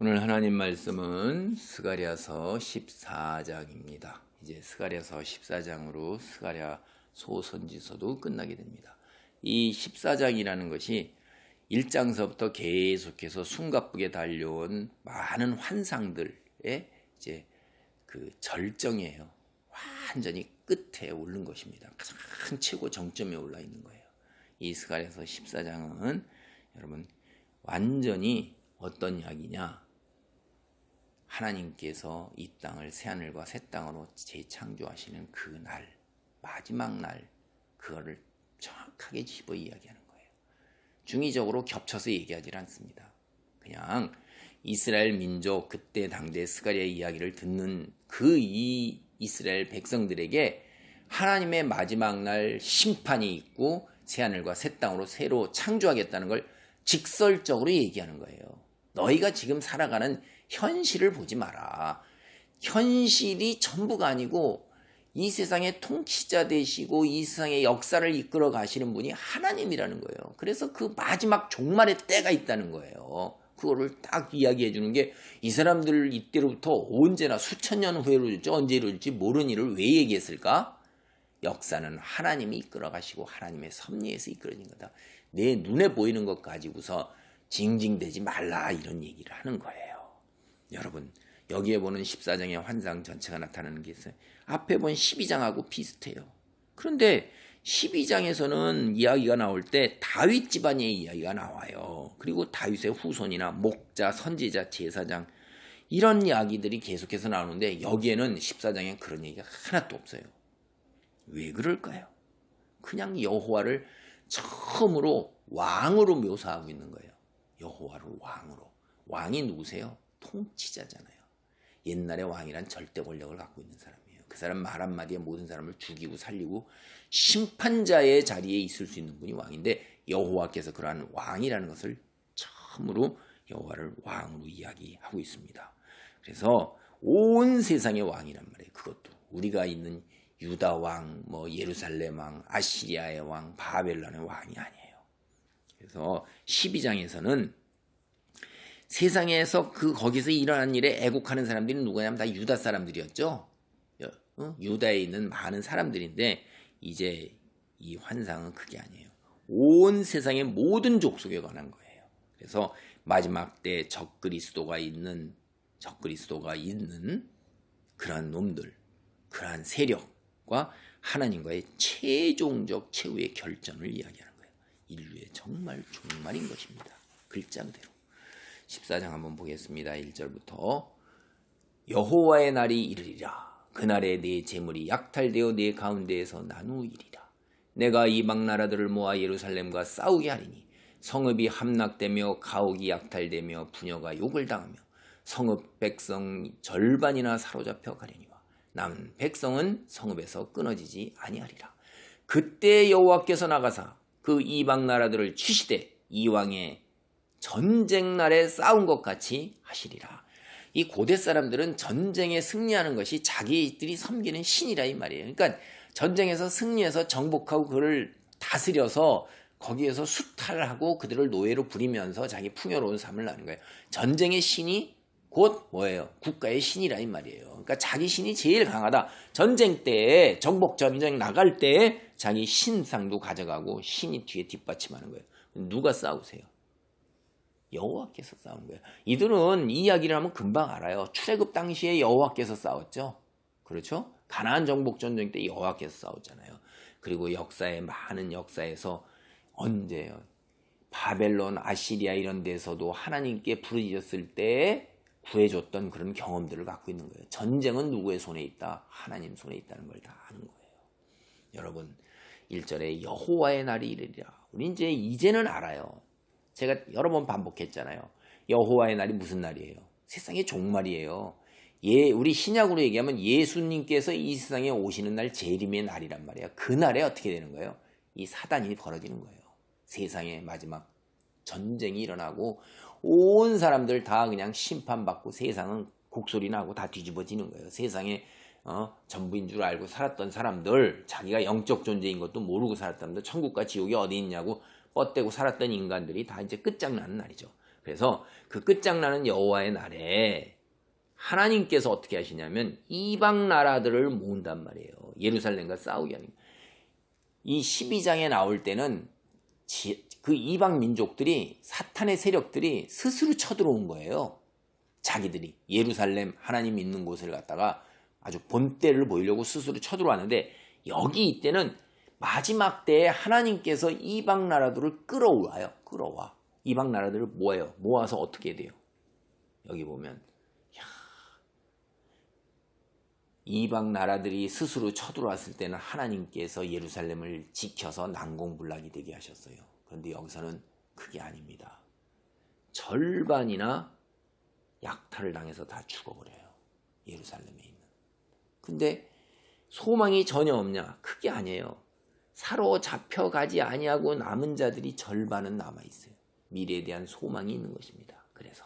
오늘 하나님 말씀은 스가랴서 14장입니다. 이제 스가랴서 14장으로 스가랴 소선지서도 끝나게 됩니다. 이 14장이라는 것이 1장서부터 계속해서 숨가쁘게 달려온 많은 환상들의 이제 그 절정이에요. 완전히 끝에 오른 것입니다. 가장 최고 정점에 올라 있는 거예요. 이 스가랴서 14장은 여러분 완전히 어떤 이야기냐? 하나님께서 이 땅을 새하늘과 새 땅으로 재창조하시는 그 날, 마지막 날, 그거를 정확하게 집어 이야기하는 거예요. 중의적으로 겹쳐서 얘기하지 않습니다. 그냥 이스라엘 민족 그때 당대 스가랴의 이야기를 듣는 그 이 이스라엘 백성들에게 하나님의 마지막 날 심판이 있고 새하늘과 새 땅으로 새로 창조하겠다는 걸 직설적으로 얘기하는 거예요. 너희가 지금 살아가는 현실을 보지 마라. 현실이 전부가 아니고 이 세상의 통치자 되시고 이 세상의 역사를 이끌어 가시는 분이 하나님이라는 거예요. 그래서 그 마지막 종말의 때가 있다는 거예요. 그거를 딱 이야기해 주는 게 이 사람들 이때로부터 언제나 수천 년 후에 이룰지 언제 이룰지 모르는 일을 왜 얘기했을까? 역사는 하나님이 이끌어 가시고 하나님의 섭리에서 이끌어진 거다. 내 눈에 보이는 것 가지고서 징징대지 말라 이런 얘기를 하는 거예요. 여러분 여기에 보는 14장의 환상 전체가 나타나는 게 있어요. 앞에 본 12장하고 비슷해요. 그런데 12장에서는 이야기가 나올 때 다윗 집안의 이야기가 나와요. 그리고 다윗의 후손이나 목자, 선지자, 제사장 이런 이야기들이 계속해서 나오는데 여기에는 14장에 그런 얘기가 하나도 없어요. 왜 그럴까요? 그냥 여호와를 처음으로 왕으로 묘사하고 있는 거예요. 여호와를 왕으로. 왕이 누구세요? 통치자잖아요. 옛날에 왕이란 절대 권력을 갖고 있는 사람이에요. 그 사람 말 한마디에 모든 사람을 죽이고 살리고 심판자의 자리에 있을 수 있는 분이 왕인데 여호와께서 그러한 왕이라는 것을 처음으로 여호와를 왕으로 이야기하고 있습니다. 그래서 온 세상의 왕이란 말이에요. 그것도 우리가 있는 유다 왕, 예루살렘 왕, 아시리아의 왕, 바벨론의 왕이 아니에요. 그래서 12장에서는 세상에서 거기서 일어난 일에 애국하는 사람들이 누구냐면 다 유다 사람들이었죠. 유다에 있는 많은 사람들인데 이제 이 환상은 그게 아니에요. 온 세상의 모든 족속에 관한 거예요. 그래서 마지막 때 적그리스도가 있는 그러한 놈들, 그러한 세력과 하나님과의 최종적 최후의 결전을 이야기하는 거예요. 인류의 정말 종말인 것입니다. 글자 그대로. 14장 한번 보겠습니다. 1절부터 여호와의 날이 이르리라. 그날에 네 재물이 약탈되어 네 가운데에서 나누이리라. 내가 이방 나라들을 모아 예루살렘과 싸우게 하리니 성읍이 함락되며 가옥이 약탈되며 부녀가 욕을 당하며 성읍 백성 절반이나 사로잡혀 가려니와 남은 백성은 성읍에서 끊어지지 아니하리라. 그때 여호와께서 나가사 그 이방 나라들을 치시되 이왕의 전쟁 날에 싸운 것 같이 하시리라. 이 고대 사람들은 전쟁에 승리하는 것이 자기들이 섬기는 신이라 이 말이에요. 그러니까 전쟁에서 승리해서 정복하고 그를 다스려서 거기에서 수탈을 하고 그들을 노예로 부리면서 자기 풍요로운 삶을 나는 거예요. 전쟁의 신이 곧 뭐예요? 국가의 신이라 이 말이에요. 그러니까 자기 신이 제일 강하다. 전쟁 때 정복 전쟁 나갈 때 자기 신상도 가져가고 신이 뒤에 뒷받침하는 거예요. 누가 싸우세요? 여호와께서 싸운 거예요. 이들은 이 이야기를 하면 금방 알아요. 출애굽 당시에 여호와께서 싸웠죠. 그렇죠? 가나안 정복 전쟁 때 여호와께서 싸웠잖아요. 그리고 많은 역사에서 언제요? 바벨론, 아시리아 이런 데서도 하나님께 부르짖었을 때 구해줬던 그런 경험들을 갖고 있는 거예요. 전쟁은 누구의 손에 있다? 하나님 손에 있다는 걸 다 아는 거예요. 여러분 1절에 여호와의 날이 이르리라. 우리 이제는 알아요. 제가 여러 번 반복했잖아요. 여호와의 날이 무슨 날이에요? 세상의 종말이에요. 우리 신약으로 얘기하면 예수님께서 이 세상에 오시는 날 재림의 날이란 말이에요. 그 날에 어떻게 되는 거예요? 이 사단이 벌어지는 거예요. 세상의 마지막 전쟁이 일어나고 온 사람들 다 그냥 심판받고 세상은 곡소리 나고 다 뒤집어지는 거예요. 세상에 전부인 줄 알고 살았던 사람들, 자기가 영적 존재인 것도 모르고 살았던 사람들, 천국과 지옥이 어디 있냐고 뻗대고 살았던 인간들이 다 이제 끝장나는 날이죠. 그래서 그 끝장나는 여호와의 날에 하나님께서 어떻게 하시냐면 이방 나라들을 모은단 말이에요. 예루살렘과 싸우게 하는 거예요. 이 12장에 나올 때는 그 이방 민족들이 사탄의 세력들이 스스로 쳐들어온 거예요. 자기들이 예루살렘 하나님 있는 곳을 갖다가 아주 본때를 보이려고 스스로 쳐들어왔는데 여기 이때는 마지막 때에 하나님께서 이방 나라들을 끌어와요. 끌어와. 이방 나라들을 모아요. 모아서 어떻게 돼요? 여기 보면 이방 나라들이 스스로 쳐들어왔을 때는 하나님께서 예루살렘을 지켜서 난공불락이 되게 하셨어요. 그런데 여기서는 그게 아닙니다. 절반이나 약탈을 당해서 다 죽어버려요. 예루살렘에 있는. 근데 소망이 전혀 없냐? 그게 아니에요. 사로잡혀가지 아니하고 남은 자들이 절반은 남아있어요. 미래에 대한 소망이 있는 것입니다. 그래서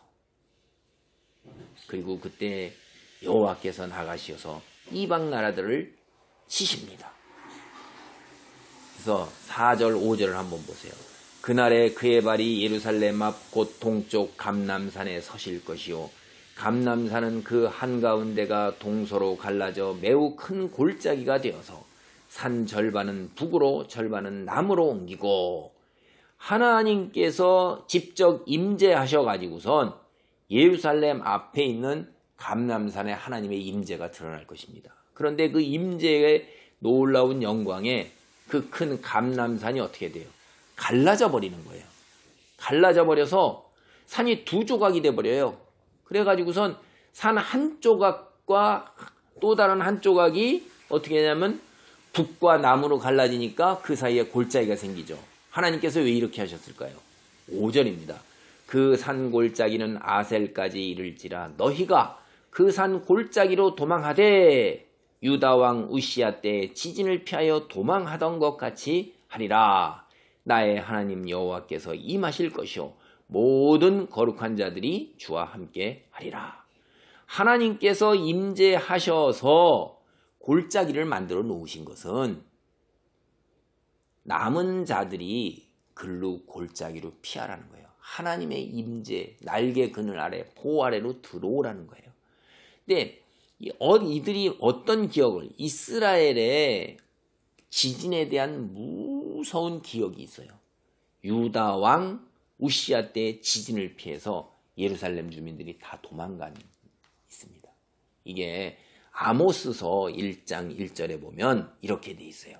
그리고 그때 여호와께서 나가시어서 이방 나라들을 치십니다. 그래서 4절 5절을 한번 보세요. 그날에 그의 발이 예루살렘 앞 곧 동쪽 감람산에 서실 것이요 감람산은 그 한가운데가 동서로 갈라져 매우 큰 골짜기가 되어서 산 절반은 북으로 절반은 남으로 옮기고 하나님께서 직접 임재하셔가지고선 예루살렘 앞에 있는 감람산에 하나님의 임재가 드러날 것입니다. 그런데 그 임재의 놀라운 영광에 그 큰 감람산이 어떻게 돼요? 갈라져 버리는 거예요. 갈라져 버려서 산이 두 조각이 돼 버려요. 그래가지고선 산 한 조각과 또 다른 한 조각이 어떻게 되냐면 북과 남으로 갈라지니까 그 사이에 골짜기가 생기죠. 하나님께서 왜 이렇게 하셨을까요? 5절입니다. 그 산 골짜기는 아셀까지 이를지라 너희가 그 산 골짜기로 도망하되 유다 왕 우시야 때 지진을 피하여 도망하던 것 같이 하리라. 나의 하나님 여호와께서 임하실 것이요 모든 거룩한 자들이 주와 함께 하리라. 하나님께서 임재하셔서 골짜기를 만들어 놓으신 것은 남은 자들이 글로 골짜기로 피하라는 거예요. 하나님의 임재, 날개 그늘 아래, 보호 아래로 들어오라는 거예요. 근데 이들이 어떤 기억을, 이스라엘의 지진에 대한 무서운 기억이 있어요. 유다 왕 우시야 때 지진을 피해서 예루살렘 주민들이 다 도망간 있습니다. 이게 아모스서 1장 1절에 보면 이렇게 돼 있어요.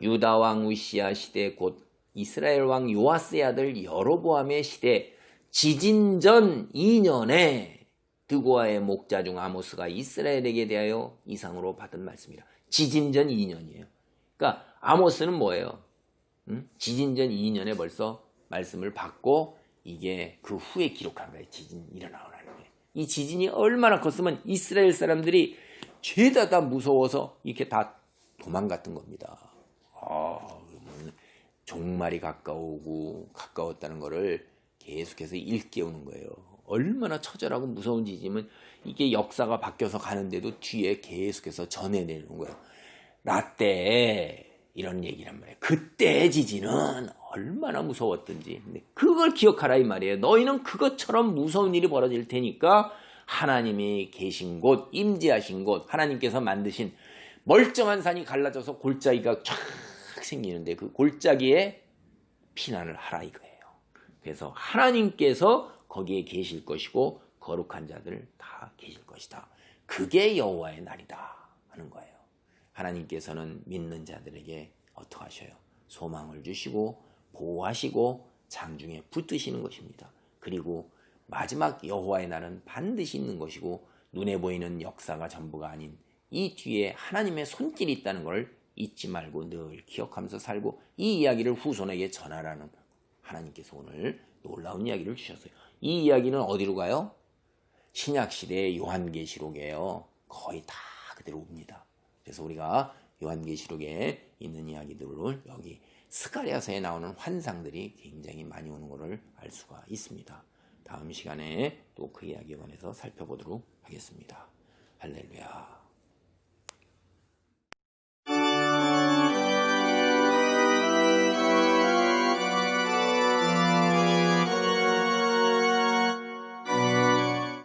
유다 왕 우시야 시대 곧 이스라엘 왕 요아스의 아들 여로보암의 시대 지진 전 2년에 드고아의 목자 중 아모스가 이스라엘에게 대하여 이상으로 받은 말씀이라. 지진 전 2년이에요. 그러니까 아모스는 뭐예요? 지진 전 2년에 벌써 말씀을 받고 이게 그 후에 기록한 거예요. 지진이 일어나오라는 거예요. 이 지진이 얼마나 컸으면 이스라엘 사람들이 죄다 다 무서워서 이렇게 다 도망갔던 겁니다. 종말이 가까웠다는 거를 계속해서 일깨우는 거예요. 얼마나 처절하고 무서운 지진이면 이게 역사가 바뀌어서 가는데도 뒤에 계속해서 전해내는 거예요. 라떼 이런 얘기란 말이에요. 그때의 지진은 얼마나 무서웠던지. 근데 그걸 기억하라 이 말이에요. 너희는 그것처럼 무서운 일이 벌어질 테니까 하나님이 계신 곳, 임재하신 곳, 하나님께서 만드신 멀쩡한 산이 갈라져서 골짜기가 쫙 생기는데 그 골짜기에 피난을 하라 이거예요. 그래서 하나님께서 거기에 계실 것이고 거룩한 자들 다 계실 것이다. 그게 여호와의 날이다 하는 거예요. 하나님께서는 믿는 자들에게 어떻게 하셔요? 소망을 주시고 보호하시고 장중에 붙드시는 것입니다. 그리고 마지막 여호와의 날은 반드시 있는 것이고 눈에 보이는 역사가 전부가 아닌 이 뒤에 하나님의 손길이 있다는 걸 잊지 말고 늘 기억하면서 살고 이 이야기를 후손에게 전하라는 하나님께서 오늘 놀라운 이야기를 주셨어요. 이 이야기는 어디로 가요? 신약시대의 요한계시록이에요. 거의 다 그대로 옵니다. 그래서 우리가 요한계시록에 있는 이야기들을 여기 스가랴서에 나오는 환상들이 굉장히 많이 오는 것을 알 수가 있습니다. 다음 시간에 또 그 이야기에 관해서 살펴보도록 하겠습니다. 할렐루야.